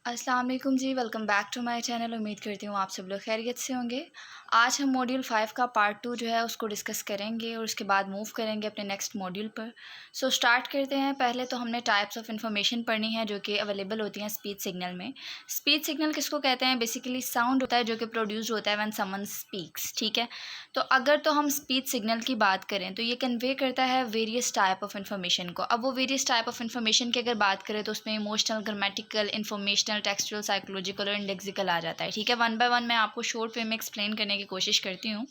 अस्सलाम वालेकुम जी, welcome back to my channel. उम्मीद करती हूँ आप सब लोग खैरियत से होंगे। आज हम मॉड्यूल 5 का पार्ट 2 जो है उसको डिस्कस करेंगे और उसके बाद मूव करेंगे अपने नेक्स्ट मॉड्यूल पर। सो स्टार्ट करते हैं। पहले तो हमने टाइप्स ऑफ इन्फॉर्मेशन पढ़नी है जो कि अवेलेबल होती हैं स्पीच सिग्नल में। स्पीच सिग्नल किसको कहते हैं? बेसिकली साउंड होता है जो कि प्रोड्यूस होता है व्हेन समवन स्पीक्स, ठीक है। तो अगर तो हम स्पीच सिग्नल की बात करें तो ये कन्वे करता है वेरियस टाइप ऑफ इन्फॉर्मेशन को। अब वो वेरियस टाइप ऑफ इन्फॉर्मेशन की अगर बात करें तो उसमें emotional, grammatical, informational, textual, psychological और इंडेक्सिकल आ जाता है, ठीक है। वन बाय वन मैं आपको शॉर्ट वे में एक्सप्लेन करने की कोशिश करती हूँ।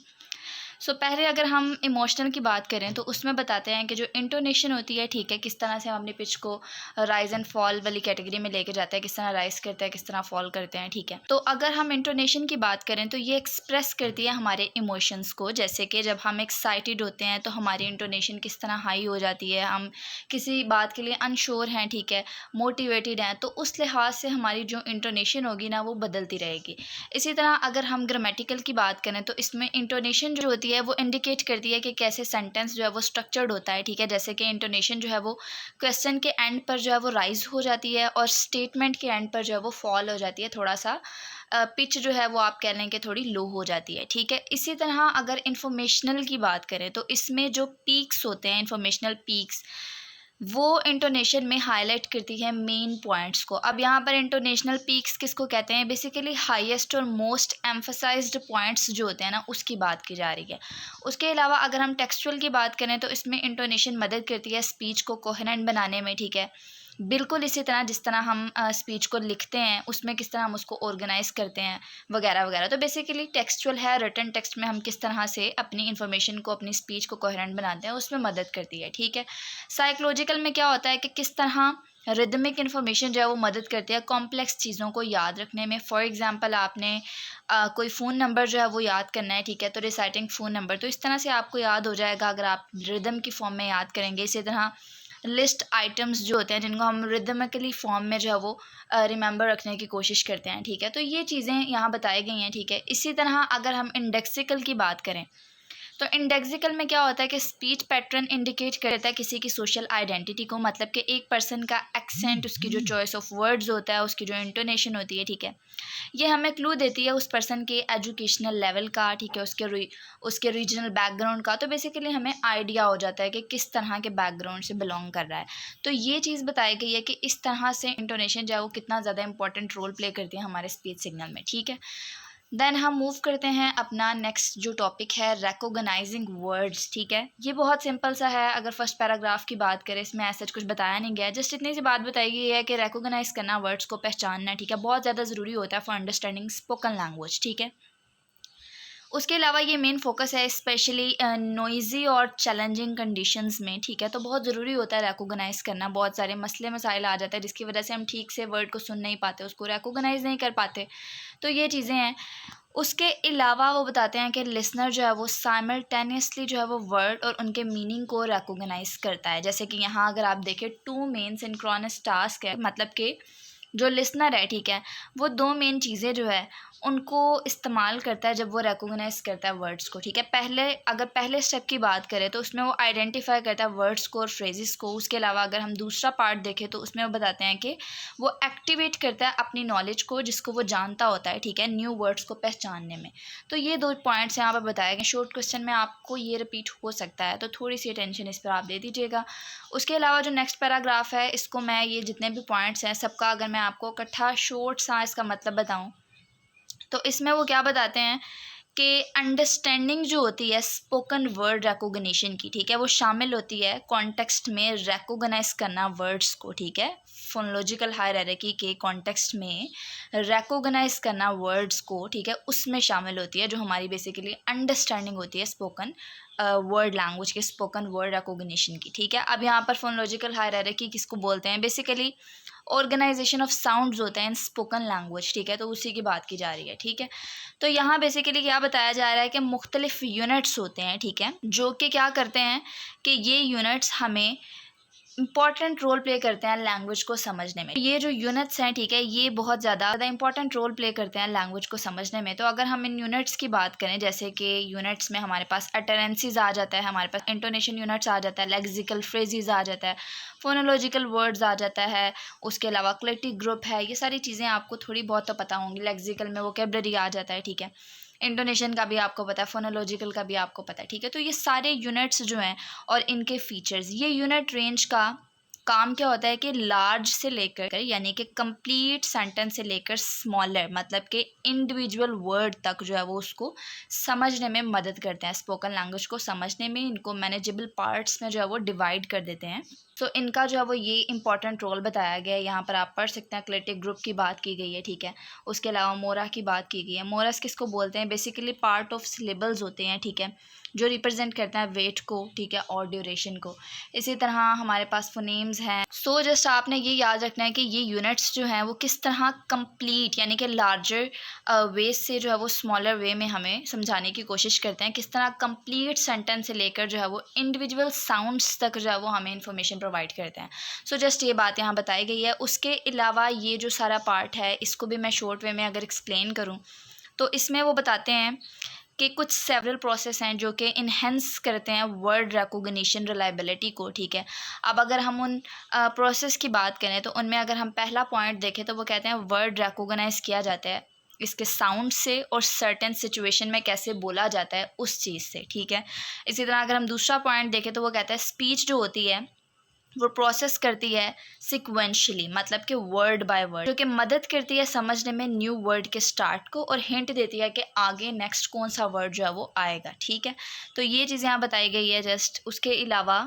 सो पहले अगर हम इमोशनल की बात करें तो उसमें बताते हैं कि जो इंटोनेशन होती है, ठीक है, किस तरह से हम अपनी पिच को राइज एंड फॉल वाली कैटेगरी में लेके जाते हैं, किस तरह राइज करते हैं, किस तरह फॉल करते हैं, ठीक है। तो अगर हम इंटोनेशन की बात करें तो ये एक्सप्रेस करती है हमारे इमोशंस को। जैसे कि जब हम एक्साइटेड होते हैं तो हमारी इंटोनेशन किस तरह हाई हो जाती है, हम किसी बात के लिए अनश्योर हैं, ठीक है, मोटिवेटेड हैं, तो उस लिहाज से हमारी जो इंटोनेशन होगी ना वो बदलती रहेगी। इसी तरह अगर हम ग्रामेटिकल की बात करें तो इसमें इंटोनेशन जो होती है वो इंडिकेट करती है कि कैसे सेंटेंस जो है वो स्ट्रक्चर्ड होता है, ठीक है। जैसे कि इंटोनेशन जो है वो क्वेश्चन के एंड पर जो है वो राइज हो जाती है और स्टेटमेंट के एंड पर जो है वो फॉल हो जाती है, थोड़ा सा पिच जो है वो आप कह लें कि थोड़ी लो हो जाती है, ठीक है। इसी तरह अगर इंफॉर्मेशनल की बात करें तो इसमें जो पीक्स होते हैं, इंफॉर्मेशनल पीक्स, वो इंटोनेशन में हाईलाइट करती है मेन पॉइंट्स को। अब यहाँ पर इंटोनेशनल पीक्स किसको कहते हैं? बेसिकली हाईएस्ट और मोस्ट एम्फसाइज्ड पॉइंट्स जो होते हैं ना उसकी बात की जा रही है। उसके अलावा अगर हम टेक्सचुअल की बात करें तो इसमें इंटोनेशन मदद करती है स्पीच को कोहेरेंट बनाने में, ठीक है। बिल्कुल इसी तरह जिस तरह हम स्पीच को लिखते हैं उसमें किस तरह हम उसको ऑर्गेनाइज करते हैं वगैरह वगैरह। तो बेसिकली टेक्सचुअल है, रिटन टेक्स्ट में हम किस तरह से अपनी इन्फॉर्मेशन को, अपनी स्पीच को कोहेरेंट बनाते हैं उसमें मदद करती है, ठीक है। साइकोलॉजिकल में क्या होता है कि किस तरह रिदमिक इन्फॉर्मेशन जो है वो मदद करती है कॉम्प्लेक्स चीज़ों को याद रखने में। फॉर एग्जांपल आपने कोई फ़ोन नंबर जो है वो याद करना है, ठीक है, तो रिसाइटिंग फ़ोन नंबर, तो इस तरह से आपको याद हो जाएगा अगर आप रिदम की फॉर्म में याद करेंगे। इसी तरह लिस्ट आइटम्स जो होते हैं जिनको हम रिदमिकली फॉर्म में जो है वो रिमेंबर रखने की कोशिश करते हैं, ठीक है। तो ये चीज़ें यहाँ बताई गई हैं, ठीक है। इसी तरह अगर हम इंडेक्सिकल की बात करें तो इंडेक्सिकल में क्या होता है कि स्पीच पैटर्न इंडिकेट करता है किसी की सोशल आइडेंटिटी को। मतलब कि एक पर्सन का एक्सेंट, उसकी जो चॉइस ऑफ वर्ड्स होता है, उसकी जो इंटोनेशन होती है, ठीक है, ये हमें क्लू देती है उस पर्सन के एजुकेशनल लेवल का, ठीक है, उसके रीजनल बैकग्राउंड का। तो बेसिकली हमें आइडिया हो जाता है कि किस तरह के बैकग्राउंड से बिलोंग कर रहा है। तो ये चीज़ बताई गई है कि इस तरह से इंटोनेशन जो है वो कितना ज़्यादा इंपॉर्टेंट रोल प्ले करती है हमारे स्पीच सिग्नल में, ठीक है। देन हम मूव करते हैं अपना नेक्स्ट जो टॉपिक है, रिकॉग्नाइजिंग वर्ड्स, ठीक है। ये बहुत सिंपल सा है। अगर फर्स्ट पैराग्राफ की बात करें इसमें ऐसा कुछ बताया नहीं गया है, जस्ट इतनी सी बात बताई गई है कि रिकॉग्नाइज करना, वर्ड्स को पहचानना, ठीक है, बहुत ज़्यादा ज़रूरी होता है फॉर अंडरस्टैंडिंग स्पोकन लैंग्वेज, ठीक है। उसके अलावा ये मेन फोकस है स्पेशली नॉइज़ी और चैलेंजिंग कंडीशंस में, ठीक है। तो बहुत ज़रूरी होता है रिकॉग्नाइज करना। बहुत सारे मसले मसाइल आ जाते हैं जिसकी वजह से हम ठीक से वर्ड को सुन नहीं पाते, उसको रिकॉग्नाइज नहीं कर पाते। तो ये चीज़ें हैं। उसके अलावा वो बताते हैं कि लिसनर जो है वो साइमल्टेनियसली जो है वो वर्ड और उनके मीनिंग को रिकॉग्नाइज करता है। जैसे कि यहाँ अगर आप देखें, टू मेन सिंक्रोनस टास्क है, मतलब कि जो लिसनर है, ठीक है, वो दो मेन चीज़ें जो है उनको इस्तेमाल करता है जब वो रिकॉग्नाइज करता है वर्ड्स को, ठीक है। अगर पहले स्टेप की बात करें तो उसमें वो आइडेंटिफाई करता है वर्ड्स को और फ्रेजेस को। उसके अलावा अगर हम दूसरा पार्ट देखें तो उसमें वो बताते हैं कि वो एक्टिवेट करता है अपनी नॉलेज को जिसको वो जानता होता है, ठीक है, न्यू वर्ड्स को पहचानने में। तो ये दो पॉइंट्स यहाँ पर बताए गए। शॉर्ट क्वेश्चन में आपको ये रिपीट हो सकता है, तो थोड़ी सी अटेंशन इस पर आप दे दीजिएगा। उसके अलावा जो नेक्स्ट पैराग्राफ है, इसको मैं ये जितने भी पॉइंट्स हैं सबका अगर मैं आपको इकट्ठा शॉर्ट सा इसका मतलब बताऊँ तो इसमें वो क्या बताते हैं कि अंडरस्टैंडिंग जो होती है स्पोकन वर्ड रिकॉग्निशन की, ठीक है, वो शामिल होती है कॉन्टेक्स्ट में रिकॉग्नाइज करना वर्ड्स को, ठीक है। फोनोलॉजिकल हायरार्की के कॉन्टेक्स्ट में रिकॉग्नाइज करना वर्ड्स को, ठीक है, उसमें शामिल होती है जो हमारी बेसिकली अंडरस्टैंडिंग होती है स्पोकन वर्ड लैंग्वेज के, स्पोकन वर्ड रिकॉग्निशन की, ठीक है। अब यहाँ पर फोनोलॉजिकल हायरार्की किसको बोलते हैं? बेसिकली ऑर्गेनाइजेशन ऑफ साउंड्स होता है इन स्पोकन लैंग्वेज, ठीक है, तो उसी की बात की जा रही है, ठीक है। तो यहाँ बेसिकली क्या बताया जा रहा है कि मुख्तलिफ यूनिट्स होते हैं, ठीक है, जो कि क्या करते हैं कि ये यूनिट्स हमें इंपॉर्टेंट रोल प्ले करते हैं लैंग्वेज को समझने में। ये जो यूनिट्स हैं, ठीक है, ये बहुत ज़्यादा इंपॉर्टेंट रोल प्ले करते हैं लैंग्वेज को समझने में। तो अगर हम इन यूनिट्स की बात करें, जैसे कि यूनिट्स में हमारे पास अटेरेंसीज आ जाता है, हमारे पास इंटोनेशन यूनिट्स आ जाता है, लेक्सिकल फ्रेजेस आ जाता है, फोनोलॉजिकल वर्ड्स आ जाता है, उसके अलावा क्लेटिक ग्रुप है। ये सारी चीज़ें आपको थोड़ी बहुत तो पता होंगी। लेक्सिकल में वोकैबुलरी आ जाता है, ठीक है, इंटोनेशन का भी आपको पता है, फोनोलॉजिकल का भी आपको पता है, ठीक है। तो ये सारे यूनिट्स जो हैं और इनके फीचर्स, ये यूनिट रेंज का काम क्या होता है कि लार्ज से लेकर, यानी कि कंप्लीट सेंटेंस से लेकर स्मॉलर, मतलब कि इंडिविजुअल वर्ड तक जो है वो उसको समझने में मदद करते हैं। स्पोकन लैंग्वेज को समझने में इनको मैनेजेबल पार्ट्स में जो है वो डिवाइड कर देते हैं। तो इनका जो है वो ये इंपॉर्टेंट रोल बताया गया है। यहाँ पर आप पढ़ सकते हैं, क्लेटिक ग्रुप की बात की गई है, ठीक है। उसके अलावा मोरा की बात की गई है। मोरस किसको बोलते हैं? बेसिकली पार्ट ऑफ सिलेबल्स होते हैं, ठीक है, जो रिप्रेजेंट करते हैं वेट को, ठीक है, और ड्यूरेशन को। इसी तरह हमारे पास फोनेम्स हैं। सो जस्ट आपने ये याद रखना है कि ये यूनिट्स जो हैं वो किस तरह कंप्लीट, यानी कि लार्जर वे से जो है वो स्मॉलर वे में हमें समझाने की कोशिश करते हैं। किस तरह कंप्लीट सेंटेंस से लेकर जो है वो इंडिविजुअल साउंड्स तक जो है वो हमें इंफॉर्मेशन प्रोवाइड करते हैं। सो जस्ट ये बात यहाँ बताई गई है। उसके अलावा ये जो सारा पार्ट है, इसको भी मैं शॉर्ट वे में अगर एक्सप्लेन करूँ तो इसमें वो बताते हैं कि कुछ सेवरल प्रोसेस हैं जो कि इन्हेंस करते हैं वर्ड रिकॉग्निशन रिलायबिलिटी को, ठीक है। अब अगर हम उन प्रोसेस की बात करें तो उनमें अगर हम पहला पॉइंट देखें तो वो कहते हैं वर्ड रिकॉग्नाइज किया जाता है इसके साउंड से और सर्टेन सिचुएशन में कैसे बोला जाता है उस चीज़ से, ठीक है। इसी तरह अगर हम दूसरा पॉइंट देखें तो वो कहता है स्पीच जो होती है वो प्रोसेस करती है सिक्वेंशली, मतलब कि वर्ड बाय वर्ड, जो कि मदद करती है समझने में न्यू वर्ड के स्टार्ट को और हिंट देती है कि आगे नेक्स्ट कौन सा वर्ड जो है वो आएगा, ठीक है। तो ये चीज़ें यहाँ बताई गई है। जस्ट उसके अलावा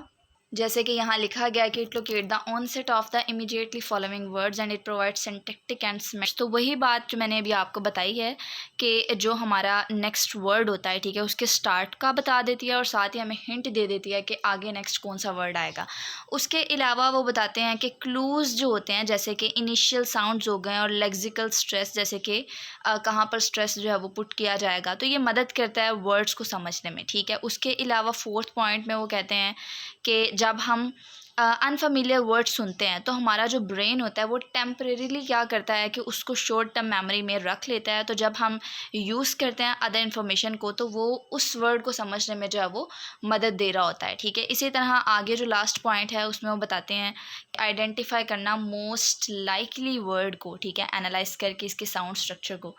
जैसे कि यहाँ लिखा गया है कि it locate the onset of the immediately following words and it provide syntactic and smash. तो वही बात जो मैंने अभी आपको बताई है कि जो हमारा नेक्स्ट वर्ड होता है, ठीक है, उसके स्टार्ट का बता देती है और साथ ही हमें हिंट दे देती है कि आगे नेक्स्ट कौन सा वर्ड आएगा। उसके अलावा वो बताते हैं कि क्लूज़ जो होते हैं, जैसे कि इनिशियल साउंड्स हो गए और लेक्सिकल स्ट्रेस, जैसे कि कहाँ पर स्ट्रेस जो है वो पुट किया जाएगा, तो ये मदद करता है वर्ड्स को समझने में, ठीक है। उसके अलावा फोर्थ पॉइंट में वो कहते हैं कि जब हम अनफेमिलियर वर्ड सुनते हैं तो हमारा जो ब्रेन होता है वो टेम्परेरीली क्या करता है कि उसको शॉर्ट टर्म मेमोरी में रख लेता है। तो जब हम यूज़ करते हैं अदर इन्फॉर्मेशन को तो वो उस वर्ड को समझने में जो है वो मदद दे रहा होता है, ठीक है। इसी तरह आगे जो लास्ट पॉइंट है उसमें वो बताते हैं आइडेंटिफाई करना मोस्ट लाइकली वर्ड को, ठीक है, एनालाइज करके इसके साउंड स्ट्रक्चर को।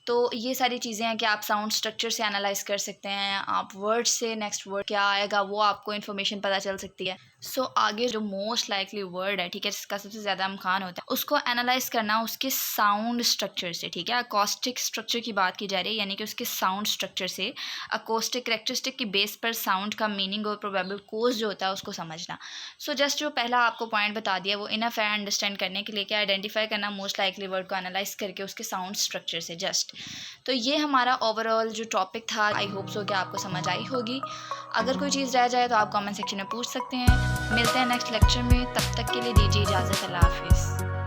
तो ये सारी चीज़ें हैं कि आप साउंड स्ट्रक्चर से एनालाइज कर सकते हैं, आप वर्ड से नेक्स्ट वर्ड क्या आएगा वो आपको इन्फॉर्मेशन पता चल सकती है। सो आगे जो मोस्ट लाइकली वर्ड है, ठीक है, जिसका सबसे ज़्यादा इम्कान होता है, उसको एनालाइज करना उसके साउंड स्ट्रक्चर से, ठीक है। अकोस्टिक स्ट्रक्चर की बात की जा रही है, यानी कि उसके साउंड स्ट्रक्चर से अकोस्टिक करेक्टरिस्टिक की बेस पर साउंड का मीनिंग और प्रोबेबल कोज जो होता है उसको समझना। सो जस्ट जो पहला आपको पॉइंट बता दिया वो इनफ है अंडरस्टैंड करने के लिए कि आइडेंटिफाई करना मोस्ट लाइकली वर्ड को एनालाइज करके उसके साउंड स्ट्रक्चर से। जस्ट तो ये हमारा ओवरऑल जो टॉपिक था, आई होप सो कि आपको समझ आई होगी। अगर कोई चीज़ रह जाए तो आप कमेंट सेक्शन में पूछ सकते हैं। मिलते हैं नेक्स्ट लेक्चर में, तब तक के लिए दीजिए इजाज़त। अल्लाह हाफिज़।